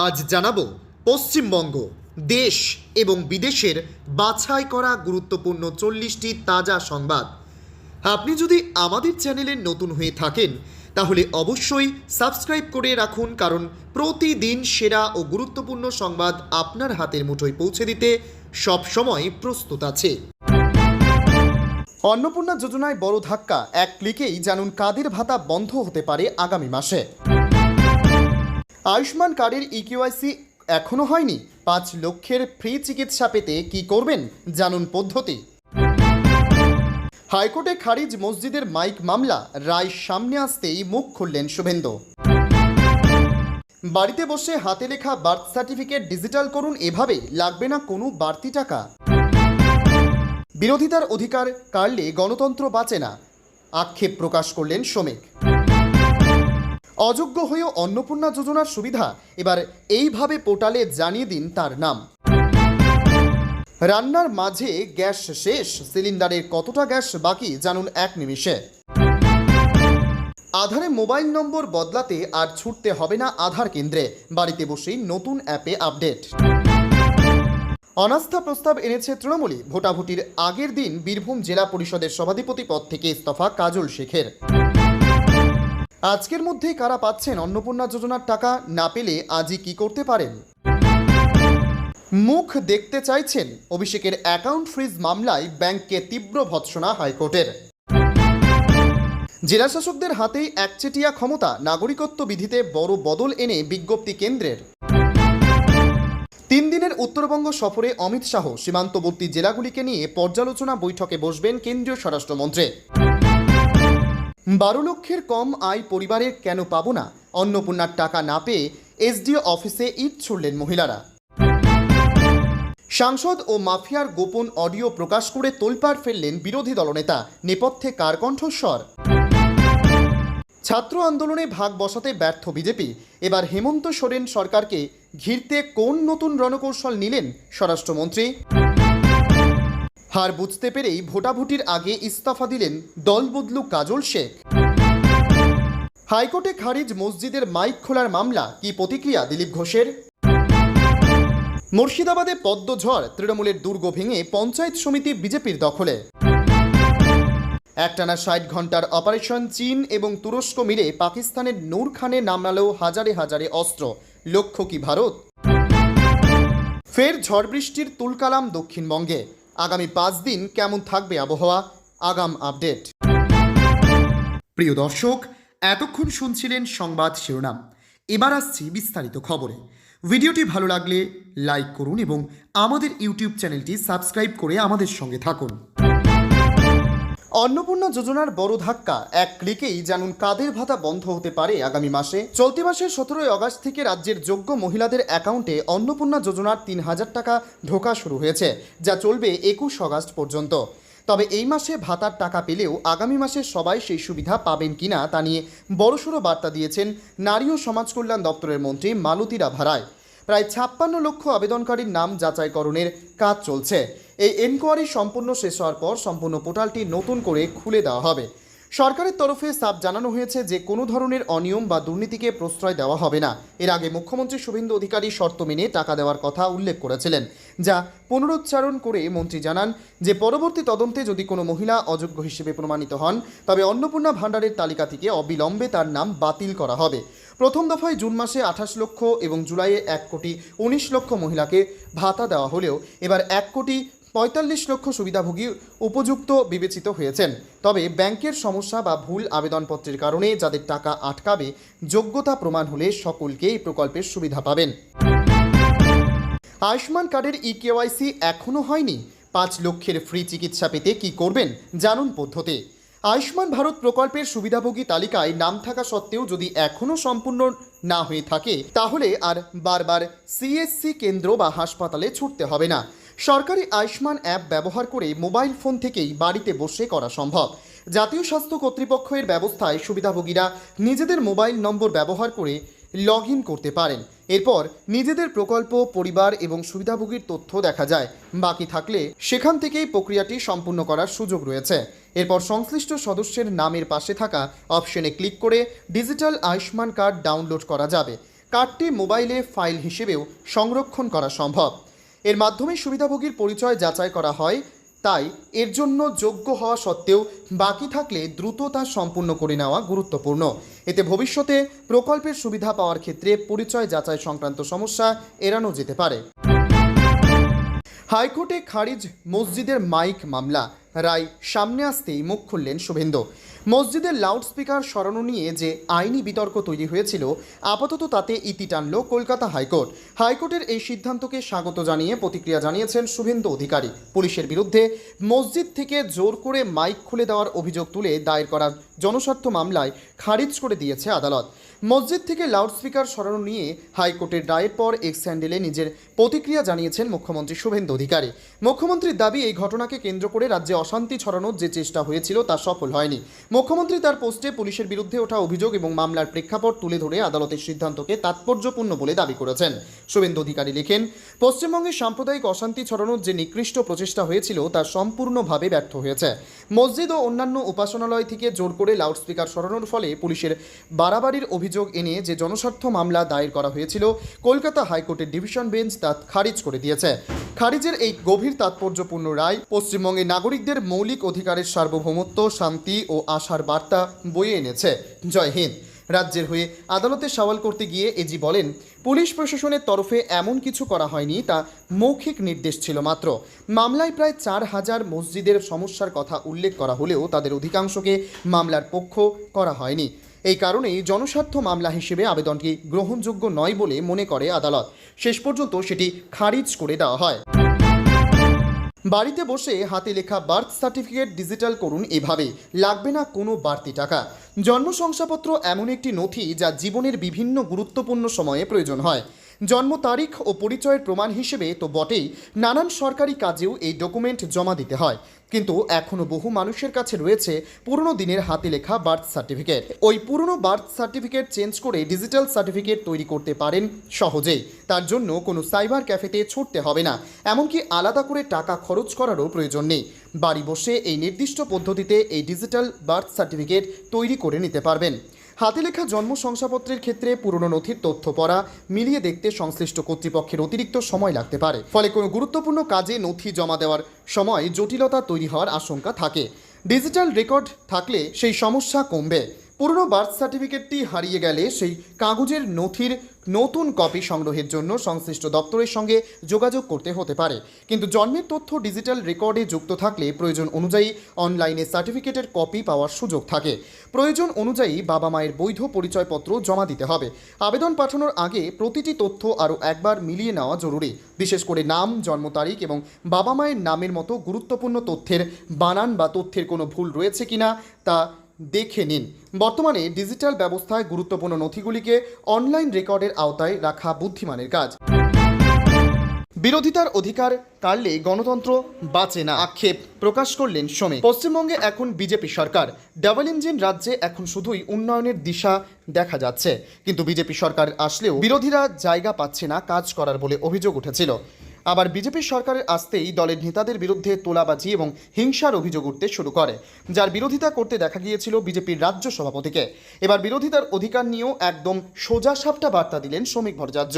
আজ জানাবো পশ্চিমবঙ্গ দেশ এবং বিদেশের বাছাই করা গুরুত্বপূর্ণ 40টি তাজা সংবাদ। আপনি যদি আমাদের চ্যানেলে নতুন হয়ে থাকেন তাহলে অবশ্যই সাবস্ক্রাইব করে রাখুন, কারণ প্রতিদিন সেরা ও গুরুত্বপূর্ণ সংবাদ আপনার হাতের মুঠোয় পৌঁছে দিতে সব সময় প্রস্তুত আছে। অন্নপূর্ণা যোজনায় বড় ধাক্কা, এক ক্লিকেই জানুন কাদের ভাতা বন্ধ হতে পারে আগামী মাসে। আয়ুষ্মান কার্ডের ইকেওয়াইসি এখনও হয়নি, 5 লক্ষের ফ্রি চিকিৎসা পেতে কি করবেন জানুন পদ্ধতি। হাইকোর্টে খারিজ মসজিদের মাইক মামলা, রায় সামনে আসতেই মুখ খুললেন শুভেন্দু। বাড়িতে বসে হাতে লেখা বার্থ সার্টিফিকেট ডিজিটাল করুন, এভাবে লাগবে না কোনো বাড়তি টাকা। বিরোধিতার অধিকার কাড়লে গণতন্ত্র বাঁচে না, আক্ষেপ প্রকাশ করলেন শ্রমিক। অযোগ্য হয়েও অন্নপূর্ণা যোজনার সুবিধা, এবার এইভাবে পোর্টালে জানিয়ে দিন তার নাম। রান্নার মাঝে গ্যাস শেষ, সিলিন্ডারের কতটা গ্যাস বাকি জানুন এক নিমিষে। আধারে মোবাইল নম্বর বদলাতে আর ছুটতে হবে না আধার কেন্দ্রে, বাড়িতে বসেই নতুন অ্যাপে আপডেট। অনাস্থা প্রস্তাব এনেছে তৃণমূলী, ভোটাভুটির আগের দিন বীরভূম জেলা পরিষদের সভাধিপতি পদ থেকে ইস্তফা কাজল শেখের। আজকের মধ্যেই কারা পাচ্ছেন অন্নপূর্ণা যোজনার টাকা, না পেলে আজই কি করতে পারেন। মুখ দেখতে চাইছেন, অভিষেকের অ্যাকাউন্ট ফ্রিজ মামলায় ব্যাংককে তীব্র ভৎসনা হাইকোর্টের। জেলাশাসকদের হাতেই একচেটিয়া ক্ষমতা, নাগরিকত্ব বিধিতে বড় বদল এনে বিজ্ঞপ্তি কেন্দ্রের। 3 দিনের উত্তরবঙ্গ সফরে অমিত শাহ, সীমান্তবর্তী জেলাগুলিকে নিয়ে পর্যালোচনা বৈঠকে বসবেন কেন্দ্রীয় স্বরাষ্ট্রমন্ত্রী। 12 লক্ষের কম আয় পরিবারের কেন পাবো না, অন্নপূর্ণার টাকা না পেয়ে এসডিও অফিসে ইট ছুড়লেন মহিলারা। সাংসদ ও মাফিয়ার গোপন অডিও প্রকাশ করে তোলপাড় ফেললেন বিরোধী দলনেতা, নেপথ্যে কার কণ্ঠস্বর। ছাত্র আন্দোলনে ভাগ বসাতে ব্যর্থ বিজেপি, এবার হেমন্ত সোরেন সরকারকে ঘিরতে কোন নতুন রণকৌশল নিলেন স্বরাষ্ট্রমন্ত্রী। হার বুঝতে পেরেই ভোটাভুটির আগে ইস্তফা দিলেন দলবদলু কাজল শেখ। হাইকোর্টে খারিজ মসজিদের মাইক খোলার মামলা, কি প্রতিক্রিয়া দিলীপ ঘোষের। মুর্শিদাবাদে পদ্মঝড়, তৃণমূলের দুর্গ ভেঙে পঞ্চায়েত সমিতি বিজেপির দখলে। একটানা 60 ঘন্টার অপারেশন, চীন এবং তুরস্ক মিলে পাকিস্তানের নূর খানে নামালো হাজারে হাজারে অস্ত্র, লক্ষ্য কি ভারত। ফের ঝড় বৃষ্টির তুলকালাম দক্ষিণবঙ্গে, আগামী 5 দিন কেমন থাকবে আবহাওয়া, আগাম আপডেট। প্রিয় দর্শক, এতক্ষণ শুনছিলেন সংবাদ শিরোনাম, এবার আসছি বিস্তারিত খবরে। ভিডিওটি ভালো লাগলে লাইক করুন এবং আমাদের ইউটিউব চ্যানেলটি সাবস্ক্রাইব করে আমাদের সঙ্গে থাকুন। অন্নপূর্ণা যোজনার বড় ধাক্কা, এক ক্লিকেই জানুন কাদের ভাতা বন্ধ হতে পারে আগামী মাসে। চলতি মাসের 17 আগস্ট থেকে রাজ্যের যোগ্য মহিলাদের অ্যাকাউন্টে অন্নপূর্ণা যোজনার 3000 টাকা ঢোকা শুরু হয়েছে, যা চলবে 21 আগস্ট পর্যন্ত। তবে এই মাসে ভাতার টাকা পেলেও আগামী মাসে সবাই সেই সুবিধা পাবেন কিনা তা নিয়ে বড়সড় বার্তা দিয়েছেন নারী ও সমাজ কল্যাণ দপ্তরের মন্ত্রী মালতী রাভারায়। প্রায় 56 লক্ষ আবেদনকারীর নাম যাচাইকরণের কাজ চলছে। এই এনকোয়ারি সম্পূর্ণ শেষ হওয়ার পর সম্পূর্ণ পোর্টালটি নতুন করে খুলে দেওয়া হবে। সরকারের তরফে সাফ জানানো হয়েছে যে কোনো ধরনের অনিয়ম বা দুর্নীতিকে প্রশ্রয় দেওয়া হবে না। এর আগে মুখ্যমন্ত্রী শুভেন্দু অধিকারী শর্ত মেনে টাকা দেওয়ার কথা উল্লেখ করেছিলেন, যা পুনরুচ্চারণ করে মন্ত্রী জানান যে পরবর্তী তদন্তে যদি কোনো মহিলা অযোগ্য হিসেবে প্রমাণিত হন, তবে অন্নপূর্ণা ভাণ্ডারের তালিকা থেকে অবিলম্বে তার নাম বাতিল করা হবে। প্রথম দফায় জুন মাসে 28 লক্ষ এবং জুলাইয়ে 1,19 লক্ষ মহিলাকে ভাতা দেওয়া হলেও এবার 1,45 লক্ষ সুবিধাভোগী উপযুক্ত বিবেচিত হয়েছেন। তবে ব্যাংকের সমস্যা বা ভুল আবেদনপত্রের কারণে যাদের টাকা আটকাবে, যোগ্যতা প্রমাণ হলে সকলকে এই প্রকল্পের সুবিধা পাবেন। আয়ুষ্মান কার্ডের ইকেওয়াইসি এখনও হয়নি, 5 লক্ষের ফ্রি চিকিৎসা পেতে কি করবেন জানুন পদ্ধতি। আয়ুষ্মান ভারত প্রকল্পের সুবিধাভোগী তালিকায় নাম থাকা সত্ত্বেও যদি এখনও সম্পূর্ণ না হয়ে থাকে, তাহলে আর বারবার সিএসসি কেন্দ্র বা হাসপাতালে ছুটতে হবে না। সরকারি আয়ুষ্মান অ্যাপ ব্যবহার করে মোবাইল ফোন থেকেই বাড়িতে বসে করা সম্ভব। জাতীয় স্বাস্থ্য কর্তৃপক্ষের ব্যবস্থায় সুবিধাভোগীরা নিজেদের মোবাইল নম্বর ব্যবহার করে লগ ইন করতে পারেন। এরপর নিজেদের প্রকল্প, পরিবার এবং সুবিধাভোগীর তথ্য দেখা যায়। বাকি থাকলে সেখান থেকেই প্রক্রিয়াটি সম্পূর্ণ করার সুযোগ রয়েছে। এরপর সংশ্লিষ্ট সদস্যের নামের পাশে থাকা অপশনে ক্লিক করে ডিজিটাল আয়ুষ্মান কার্ড ডাউনলোড করা যাবে। কার্ডটি মোবাইলে ফাইল হিসেবেও সংরক্ষণ করা সম্ভব। এর মাধ্যমে সুবিধাভোগীর পরিচয় যাচাই করা হয়, তাই এর জন্য যোগ্য হওয়া সত্ত্বেও বাকি থাকলে দ্রুত তা সম্পূর্ণ করে নেওয়া গুরুত্বপূর্ণ। এতে ভবিষ্যতে প্রকল্পের সুবিধা পাওয়ার ক্ষেত্রে পরিচয় যাচাই সংক্রান্ত সমস্যা এড়ানো যেতে পারে। হাইকোর্টে খারিজ মসজিদের মাইক মামলা, রায় সামনে আসতেই মুখ খুললেন শুভেন্দু। মসজিদের লাউডস্পিকার সরানো নিয়ে যে আইনি বিতর্ক তৈরি হয়েছিল, আপাতত তাতে ইতি টানল কলকাতা হাইকোর্ট। হাইকোর্টের এই সিদ্ধান্তকে স্বাগত জানিয়ে প্রতিক্রিয়া জানিয়েছেন শুভেন্দু অধিকারী। পুলিশের বিরুদ্ধে মসজিদ থেকে জোর করে মাইক খুলে দেওয়ার অভিযোগ তুলে দায়ের করা জনস্বার্থ মামলায় খারিজ করে দিয়েছে আদালত। মসজিদ থেকে লাউডস্পিকার সরানো নিয়ে হাইকোর্টের রায়ের পর এক্স হ্যান্ডেলে নিজের প্রতিক্রিয়া জানিয়েছেন মুখ্যমন্ত্রী শুভেন্দু অধিকারী। মুখ্যমন্ত্রীর দাবি, এই ঘটনাকে কেন্দ্র করে রাজ্যে অশান্তি ছড়ানোর যে চেষ্টা হয়েছিল তা সফল হয়নি। মুখ্যমন্ত্রী তার পোস্টে পুলিশের বিরুদ্ধে ওঠা অভিযোগ এবং মামলার প্রেক্ষাপট তুলে ধরে আদালতের সিদ্ধান্তকে তাৎপর্যপূর্ণ বলে দাবি করেছেন। শুভেন্দু অধিকারী লেখেন, পশ্চিমবঙ্গে সাম্প্রদায়িক অশান্তি ছড়ানোর যে নিকৃষ্ট প্রচেষ্টা হয়েছিল তা সম্পূর্ণভাবে ব্যর্থ হয়েছে। মসজিদ ও অন্যান্য উপাসনালয় থেকে জোর করে লাউডস্পিকার সরানোর ফলে পুলিশের বাড়াবাড়ির অভিযোগ এনে যে জনস্বার্থ মামলা দায়ের করা হয়েছিল, কলকাতা হাইকোর্টের ডিভিশন বেঞ্চ তা খারিজ করে দিয়েছে। খারিজের এই গভীর তাৎপর্যপূর্ণ রায় পশ্চিমবঙ্গের নাগরিকদের মৌলিক অধিকারের সার্বভৌমত্ব, শান্তি ও আশার বার্তা বয়ে এনেছে। জয় হিন্দ। রাজ্যের হয়ে আদালতে সওয়াল করতে গিয়ে এজি বলেন, পুলিশ প্রশাসনের তরফে এমন কিছু করা হয়নি, তা মৌখিক নির্দেশ ছিল মাত্র। মামলায় প্রায় 4000 মসজিদের সমস্যার কথা উল্লেখ করা হলেও তাদের অধিকাংশকে মামলার পক্ষ করা হয়নি। এই কারণেই জনস্বার্থ মামলা হিসেবে আবেদনটি গ্রহণযোগ্য নয় বলে মনে করে আদালত। শেষ পর্যন্ত সেটি খারিজ করে দেওয়া হয়। বাড়িতে বসে হাতে লেখা বার্থ সার্টিফিকেট ডিজিটাল করুন, এভাবে লাগবে না কোনো বাড়তি টাকা। জন্ম শংসাপত্র এমন একটি নথি যা জীবনের বিভিন্ন গুরুত্বপূর্ণ সময়ে প্রয়োজন হয়। জন্ম তারিখ ও পরিচয়ের প্রমাণ হিসেবে তো বটেই, নানান সরকারি কাজেও এই ডকুমেন্ট জমা দিতে হয়। কিন্তু এখনও বহু মানুষের কাছে রয়েছে পুরনো দিনের হাতে লেখা বার্থ সার্টিফিকেট। ওই পুরনো বার্থ সার্টিফিকেট চেঞ্জ করে ডিজিটাল সার্টিফিকেট তৈরি করতে পারেন সহজেই। তার জন্য কোনো সাইবার ক্যাফেতে ছুটতে হবে না, এমনকি আলাদা করে টাকা খরচ করারও প্রয়োজন নেই। বাড়ি বসে এই নির্দিষ্ট পদ্ধতিতে এই ডিজিটাল বার্থ সার্টিফিকেট তৈরি করে নিতে পারবেন। হাতে লেখা জন্ম শংসাপত্রের ক্ষেত্রে পুরনো নথির তথ্য পড়া, মিলিয়ে দেখতে সংশ্লিষ্ট কর্তৃপক্ষের অতিরিক্ত সময় লাগতে পারে। ফলে কোনো গুরুত্বপূর্ণ কাজে নথি জমা দেওয়ার সময় জটিলতা তৈরি হওয়ার আশঙ্কা থাকে। ডিজিটাল রেকর্ড থাকলে সেই সমস্যা কমবে। পুরনো বার্থ সার্টিফিকেটটি হারিয়ে গেলে সেই কাগজের নথির নতুন কপি সংগ্রহের জন্য সংশ্লিষ্ট দপ্তরের সঙ্গে যোগাযোগ করতে হতে পারে। কিন্তু জন্মের তথ্য ডিজিটাল রেকর্ডে যুক্ত থাকলে প্রয়োজন অনুযায়ী অনলাইনে সার্টিফিকেটের কপি পাওয়ার সুযোগ থাকে। প্রয়োজন অনুযায়ী বাবা মায়ের বৈধ পরিচয়পত্র জমা দিতে হবে। আবেদন পাঠানোর আগে প্রতিটি তথ্য আরও একবার মিলিয়ে নেওয়া জরুরি। বিশেষ করে নাম, জন্ম তারিখ এবং বাবা মায়ের নামের মতো গুরুত্বপূর্ণ তথ্যের বানান বা তথ্যের কোনো ভুল রয়েছে কিনা তা দেখে নিন। বর্তমানে ডিজিটাল ব্যবস্থায় গুরুত্বপূর্ণ নথিগুলিকে অনলাইন রেকর্ডের আওতায় রাখা বুদ্ধিমানের কাজ। বিরোধিতার অধিকার কাড়লে গণতন্ত্র বাঁচে না, আক্ষেপ প্রকাশ করলেন সোমেক। পশ্চিমবঙ্গে এখন বিজেপি সরকার, ডাবল ইঞ্জিন রাজ্যে এখন শুধুই উন্নয়নের দিশা দেখা যাচ্ছে। কিন্তু বিজেপি সরকার আসলেও বিরোধীরা জায়গা পাচ্ছে না কাজ করার বলে অভিযোগ উঠেছিল। আবার বিজেপি সরকারের আসতেই দলের নেতাদের বিরুদ্ধে তোলাবাজি এবং হিংসার অভিযোগ উঠতে শুরু করে, যার বিরোধিতা করতে দেখা গিয়েছিল বিজেপির রাজ্য সভাপতিকে। এবার বিরোধিতার অধিকার নিয়েও একদম সোজাসাপটা বার্তা দিলেন শ্রমিক ভট্টাচার্য।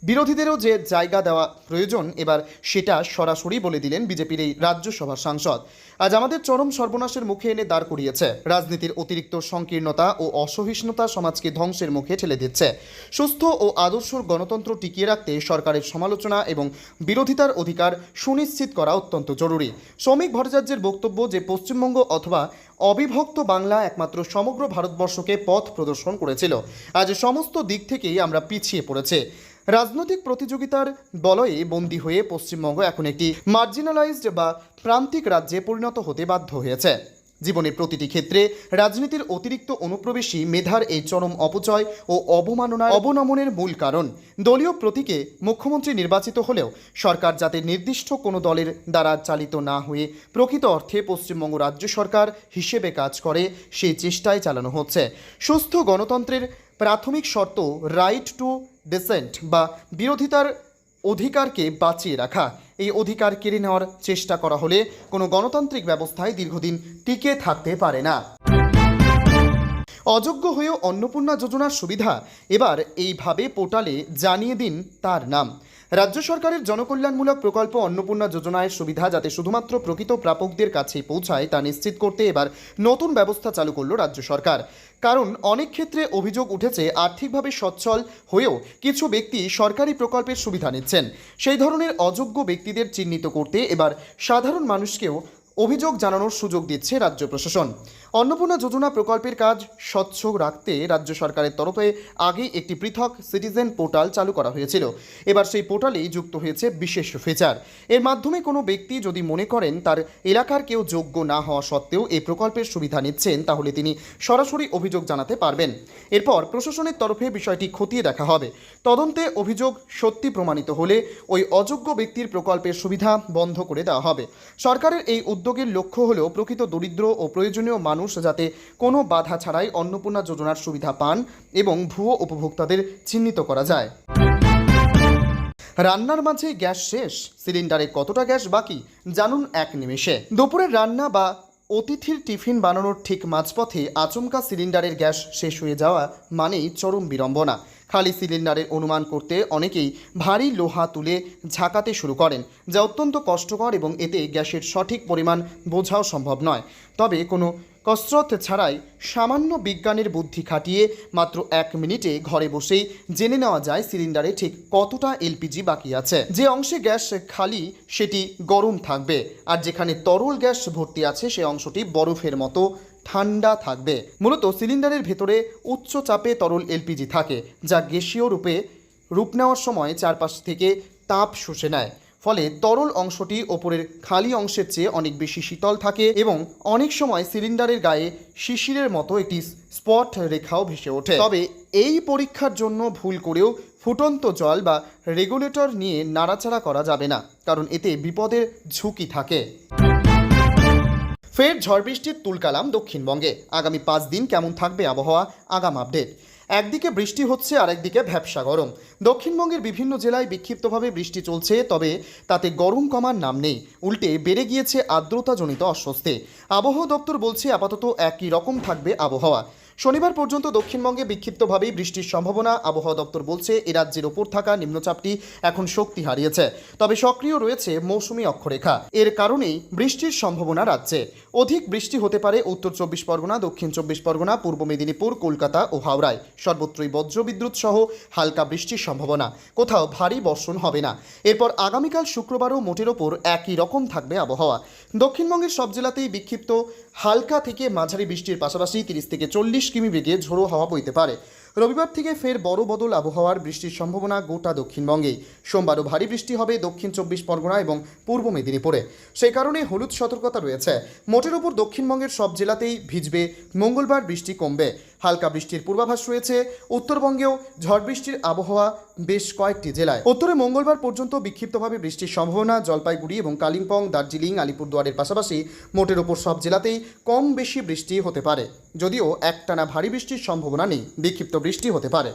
বিরোধীদেরও যে জায়গা দেওয়া প্রয়োজন এবার সেটা সরাসরি বলে দিলেন বিজেপির এই রাজ্যসভার সাংসদ। আজ আমাদের চরম সর্বনাশের মুখে এনে দাঁড় করিয়েছে। রাজনীতির অতিরিক্ত সংকীর্ণতা ও অসহিষ্ণুতা সমাজকে ধ্বংসের মুখে ঠেলে দিচ্ছে। সুস্থ ও আদর্শ গণতন্ত্র টিকিয়ে রাখতে সরকারের সমালোচনা এবং বিরোধিতার অধিকার সুনিশ্চিত করা অত্যন্ত জরুরি। শ্রমিক ভট্টাচার্যের বক্তব্য যে পশ্চিমবঙ্গ অথবা অবিভক্ত বাংলা একমাত্র সমগ্র ভারতবর্ষকে পথ প্রদর্শন করেছিল, আজ সমস্ত দিক থেকেই আমরা পিছিয়ে পড়েছে। রাজনৈতিক প্রতিযোগিতার বলয়ে বন্দী হয়ে পশ্চিমবঙ্গ এখন একটি মার্জিনালাইজড বা প্রান্তিক রাজ্যে পরিণত হতে বাধ্য হয়েছে। জীবনের প্রতিটি ক্ষেত্রে রাজনীতির অতিরিক্ত অনুপ্রবেশই মেধার এই চরম অপচয় ও অবনমনের মূল কারণ। দলীয় প্রতীকে মুখ্যমন্ত্রী নির্বাচিত হলেও সরকার যাতে নির্দিষ্ট কোনো দলের দ্বারা চালিত না হয়ে প্রকৃত অর্থে পশ্চিমবঙ্গ রাজ্য সরকার হিসেবে কাজ করে সেই চেষ্টায় চালানো হচ্ছে। সুস্থ গণতন্ত্রের প্রাথমিক শর্ত রাইট টু ডিসেন্ট বা বিরোধিতার অধিকারকে বাঁচিয়ে রাখা। এই অধিকার কেড়ে নেওয়ার চেষ্টা করা হলে কোনো গণতান্ত্রিক ব্যবস্থায় দীর্ঘদিন টিকে থাকতে পারে না। অযোগ্য হয়েও অন্নপূর্ণা যোজনার সুবিধা এবার এইভাবে পোর্টালে জানিয়ে দিন তার নাম। রাজ্য সরকারের জনকল্যাণমূলক প্রকল্প অন্নপূর্ণা যোজনার সুবিধা যাতে শুধুমাত্র প্রকৃত প্রাপকদের কাছেই পৌঁছায় তা নিশ্চিত করতে এবার নতুন ব্যবস্থা চালু করল রাজ্য সরকার। কারণ অনেক ক্ষেত্রে অভিযোগ উঠেছে আর্থিকভাবে সচ্ছল হয়েও কিছু ব্যক্তি সরকারি প্রকল্পের সুবিধা নিচ্ছেন। সেই ধরনের অযোগ্য ব্যক্তিদের চিহ্নিত করতে এবার সাধারণ মানুষকেও অভিযোগ জানানোর সুযোগ দিচ্ছে রাজ্য প্রশাসন। অন্নপূর্ণা যোজনা প্রকল্পের কাজ স্বচ্ছ রাখতে রাজ্য সরকারের তরফে আগে একটি পৃথক সিটিজেন পোর্টাল চালু করা হয়েছিল। এবার সেই পোর্টালেই যুক্ত হয়েছে বিশেষ ফিচার। এর মাধ্যমে কোনো ব্যক্তি যদি মনে করেন তার এলাকার কেউ যোগ্য না হওয়া সত্ত্বেও এই প্রকল্পের সুবিধা নিচ্ছেন, তাহলে তিনি সরাসরি অভিযোগ জানাতে পারবেন। এরপর প্রশাসনের তরফে বিষয়টি খতিয়ে দেখা হবে। তদন্তে অভিযোগ সত্যি প্রমাণিত হলে ওই অযোগ্য ব্যক্তির প্রকল্পের সুবিধা বন্ধ করে দেওয়া হবে। সরকারের এই উদ্যোগের লক্ষ্য হল প্রকৃত দরিদ্র ও প্রয়োজনীয় মানুষ যাতে কোনো বাধা ছাড়াই অন্নপূর্ণা যোজনার সুবিধা পান এবং ভুয়ো উপভোক্তাদের চিহ্নিত করা যায়। রান্নার মাঝে গ্যাস শেষ, সিলিন্ডারে কতটা গ্যাস বাকি জানুন এক নিমেষে। দুপুরের রান্না বা অতিথির টিফিন বানানোর ঠিক মাঝপথে আচমকা সিলিন্ডারের গ্যাস শেষ হয়ে যাওয়া মানেই চরম বিড়ম্বনা। খালি সিলিন্ডারের অনুমান করতে অনেকেই ভারী লোহা তুলে ঝাঁকাতে শুরু করেন, যা অত্যন্ত কষ্টকর এবং এতে গ্যাসের সঠিক পরিমাণ বোঝাও সম্ভব নয়। তবে কোনো কসরত ছাড়াই সামান্য বিজ্ঞানের বুদ্ধি খাটিয়ে মাত্র 1 মিনিটে ঘরে বসেই জেনে নেওয়া যায় সিলিন্ডারে ঠিক কতটা এলপিজি বাকি আছে। যে অংশে গ্যাস খালি সেটি গরম থাকবে, আর যেখানে তরল গ্যাস ভর্তি আছে সে অংশটি বরফের মতো ঠান্ডা থাকবে। মূলত সিলিন্ডারের ভেতরে উচ্চ চাপে তরল এলপিজি থাকে, যা গ্যাসীয় রূপ নেওয়ার সময় চারপাশ থেকে তাপ শুষে নেয়। ফলে তরল অংশটি ওপরের খালি অংশের চেয়ে অনেক বেশি শীতল থাকে এবং অনেক সময় সিলিন্ডারের গায়ে শিশিরের মতো একটি স্পট রেখাও ভেসে ওঠে। তবে এই পরীক্ষার জন্য ভুল করেও ফুটন্ত জল বা রেগুলেটর নিয়ে নাড়াচাড়া করা যাবে না, কারণ এতে বিপদের ঝুঁকি থাকে। ফের ঝড় বৃষ্টির তুলকালাম দক্ষিণবঙ্গে। আগামী 5 দিন কেমন থাকবে আবহাওয়া, আগাম আপডেট। একদিকে বৃষ্টি হচ্ছে আর একদিকে ভ্যাপসা গরম। দক্ষিণবঙ্গের বিভিন্ন জেলায় বিক্ষিপ্তভাবে বৃষ্টি চলছে, তবে তাতে গরম কমার নাম নেই, উল্টে বেড়ে গিয়েছে আর্দ্রতাজনিত অস্বস্তি। আবহাওয়া দপ্তর বলছে আপাতত একই রকম থাকবে আবহাওয়া। শনিবার পর্যন্ত দক্ষিণবঙ্গে বিক্ষিপ্তভাবেই বৃষ্টির সম্ভাবনা। আবহাওয়া দপ্তর বলছে এ রাজ্যের ওপর থাকা নিম্নচাপটি এখন শক্তি হারিয়েছে, তবে সক্রিয় রয়েছে মৌসুমি অক্ষরেখা। এর কারণেই বৃষ্টির সম্ভাবনা রাজ্যে। অধিক বৃষ্টি হতে পারে উত্তর 24 পরগনা, দক্ষিণ 24 পরগনা, পূর্ব মেদিনীপুর, কলকাতা ও হাওড়ায়। সর্বত্রই বজ্রবিদ্যুৎ সহ হালকা বৃষ্টির সম্ভাবনা, কোথাও ভারী বর্ষণ হবে না। এরপর আগামীকাল শুক্রবারও মোটের ওপর একই রকম থাকবে আবহাওয়া। দক্ষিণবঙ্গের সব জেলাতেই বিক্ষিপ্ত হালকা থেকে মাঝারি বৃষ্টির পাশাপাশি 30 থেকে 40 কিমি বেগে ঝোড়ো হাওয়া বইতে পারে। রবিবার থেকে ফের বড় বদল আবহাওয়ার, বৃষ্টির সম্ভাবনা গোটা দক্ষিণবঙ্গেই। সোমবারও ভারী বৃষ্টি হবে দক্ষিণ 24 পরগনা এবং পূর্ব মেদিনীপুরে। সেই কারণে হলুদ সতর্কতা রয়েছে। মোটের ওপর দক্ষিণবঙ্গের সব জেলাতেই ভিজবে। মঙ্গলবার বৃষ্টি কমবে। হালকা বৃষ্টির পূর্বাভাস রয়েছে। উত্তরবঙ্গেও ঝড় বৃষ্টির আবহাওয়া বেশ কয়েকটি জেলায়। উত্তরে মঙ্গলবার পর্যন্ত বিক্ষিপ্তভাবে বৃষ্টির সম্ভাবনা। জলপাইগুড়ি এবং কালিম্পং, দার্জিলিং, আলিপুরদুয়ারের পাশাপাশি মোটের ওপর সব জেলাতেই কম বেশি বৃষ্টি হতে পারে, যদিও একটানা ভারী বৃষ্টির সম্ভাবনা নেই, বিক্ষিপ্ত বৃষ্টি হতে পারে।